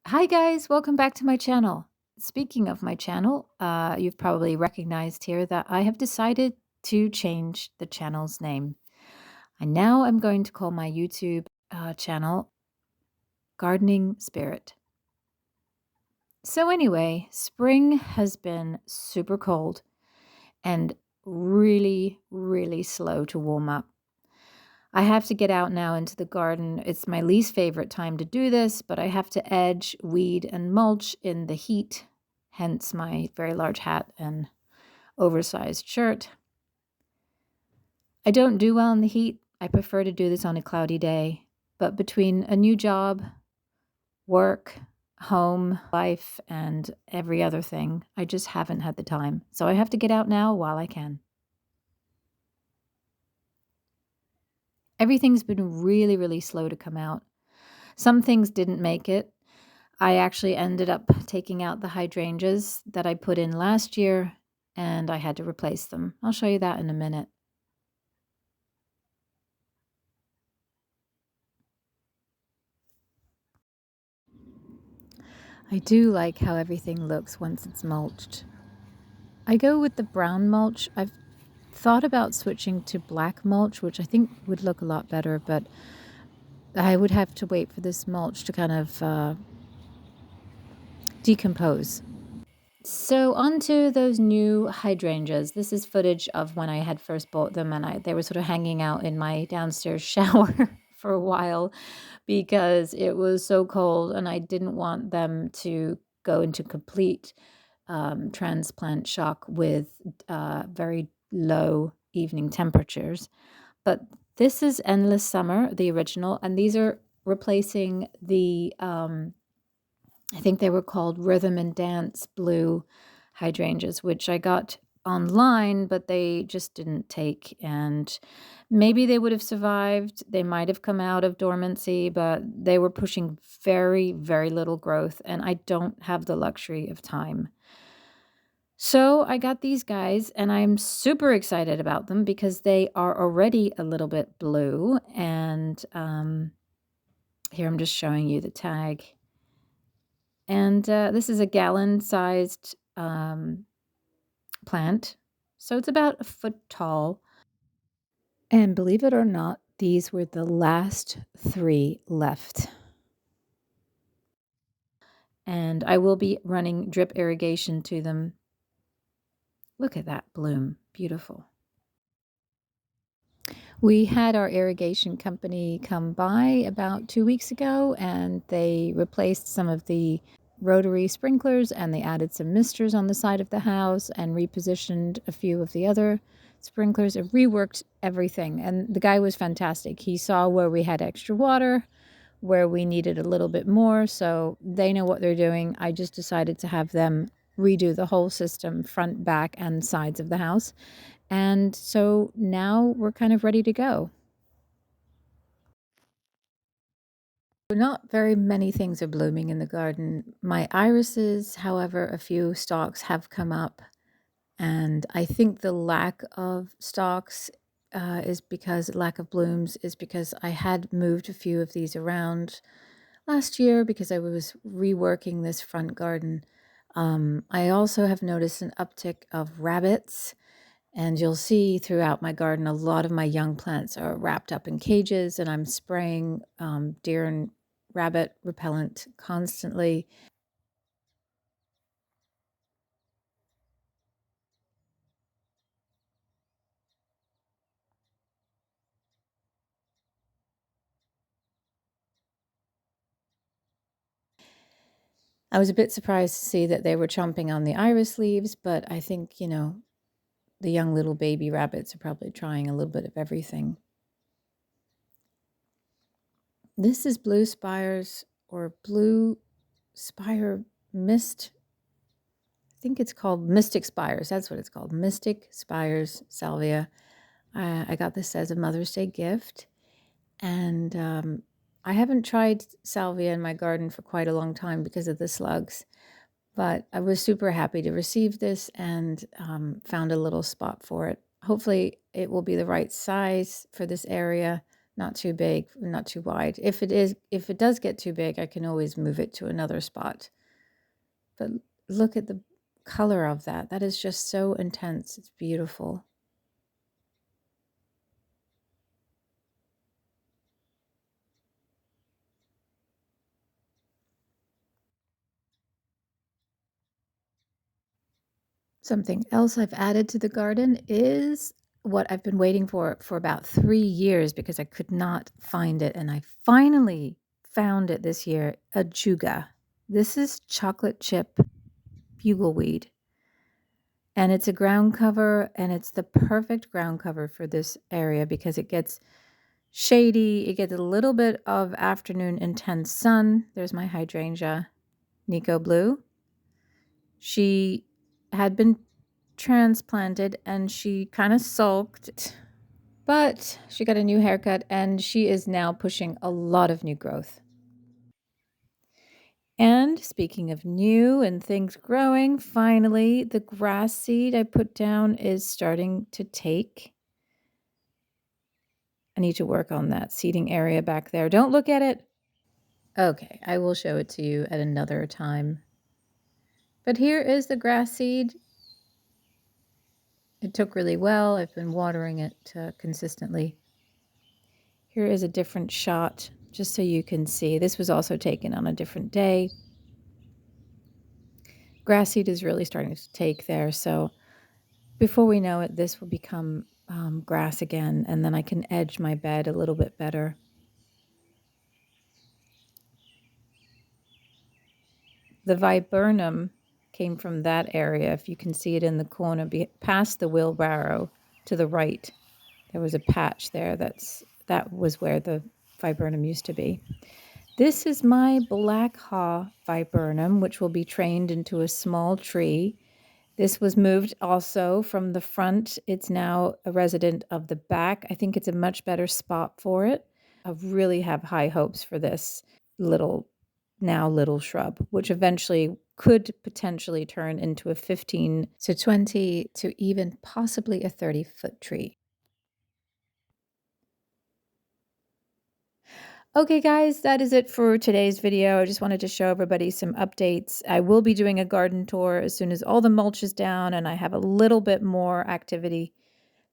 Hi guys, welcome back to my channel. Speaking of my channel, you've probably recognized here that I have decided to change the channel's name. And now I'm going to call my YouTube channel Gardening Spirit. So anyway, spring has been super cold and really, really slow to warm up. I have to get out now into the garden. It's my least favorite time to do this, but I have to edge, weed, and mulch in the heat, hence my very large hat and oversized shirt. I don't do well in the heat. I prefer to do this on a cloudy day, but between a new job, work, home, life, and every other thing, I just haven't had the time. So I have to get out now while I can. Everything's been really, really slow to come out. Some things didn't make it. I actually ended up taking out the hydrangeas that I put in last year, and I had to replace them. I'll show you that in a minute. I do like how everything looks once it's mulched. I go with the brown mulch. I've thought about switching to black mulch, which I think would look a lot better, but I would have to wait for this mulch to kind of decompose. So onto those new hydrangeas. This is footage of when I had first bought them, and they were sort of hanging out in my downstairs shower for a while because it was so cold and I didn't want them to go into complete transplant shock with very low evening temperatures. But this is Endless Summer, the original, and these are replacing the I think they were called Rhythm and Dance Blue hydrangeas, which I got online, but they just didn't take. And maybe they would have survived. They might have come out of dormancy, but they were pushing very, very little growth. And I don't have the luxury of time. So I got these guys, and I'm super excited about them because they are already a little bit blue. And here I'm just showing you the tag. And this is a gallon-sized plant, so it's about a foot tall. And believe it or not, these were the last 3 left. And I will be running drip irrigation to them. Look at that bloom, beautiful. We had our irrigation company come by about 2 weeks ago, and they replaced some of the rotary sprinklers, and they added some misters on the side of the house and repositioned a few of the other sprinklers and reworked everything. And the guy was fantastic. He saw where we had extra water, where we needed a little bit more, so they know what they're doing. I just decided to have them redo the whole system, front, back, and sides of the house. And so now we're kind of ready to go. Not very many things are blooming in the garden. My irises, however, a few stalks have come up, and I think the lack of stalks is because lack of blooms is because I had moved a few of these around last year because I was reworking this front garden. I also have noticed an uptick of rabbits. And you'll see throughout my garden, a lot of my young plants are wrapped up in cages, and I'm spraying deer and rabbit repellent constantly. I was a bit surprised to see that they were chomping on the iris leaves, but I think, the young little baby rabbits are probably trying a little bit of everything. This is blue spires or blue spire mist. I think it's called Mystic Spires. That's what it's called. Mystic Spires Salvia. I got this as a Mother's Day gift. And I haven't tried salvia in my garden for quite a long time because of the slugs. But I was super happy to receive this and found a little spot for it. Hopefully it will be the right size for this area Not too big, not too wide. If it does get too big, I can always move it to another spot. But look at the color of that. That is just so intense. It's beautiful. Something else I've added to the garden is what I've been waiting for about 3 years because I could not find it, and I finally found it this year, ajuga. This is chocolate chip bugleweed, and it's a ground cover, and it's the perfect ground cover for this area because it gets shady, it gets a little bit of afternoon intense sun. There's my hydrangea, Nico Blue. She had been transplanted and she kind of sulked, but she got a new haircut and she is now pushing a lot of new growth. And speaking of new and things growing, finally the grass seed I put down is starting to take. I need to work on that seeding area back there. Don't look at it. Okay, I will show it to you at another time. But here is the grass seed. It took really well. I've been watering it consistently. Here is a different shot, just so you can see. This was also taken on a different day. Grass seed is really starting to take there, so before we know it, this will become grass again, and then I can edge my bed a little bit better. The viburnum came from that area. If you can see it in the corner, past the wheelbarrow to the right, there was a patch there. That was where the viburnum used to be. This is my black haw viburnum, which will be trained into a small tree. This was moved also from the front. It's now a resident of the back. I think it's a much better spot for it. I really have high hopes for this little shrub, which eventually could potentially turn into a 15 to 20 to even possibly a 30-foot tree. Okay, guys, that is it for today's video. I just wanted to show everybody some updates. I will be doing a garden tour as soon as all the mulch is down and I have a little bit more activity.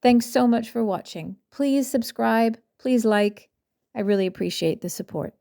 Thanks so much for watching. Please subscribe. Please like. I really appreciate the support.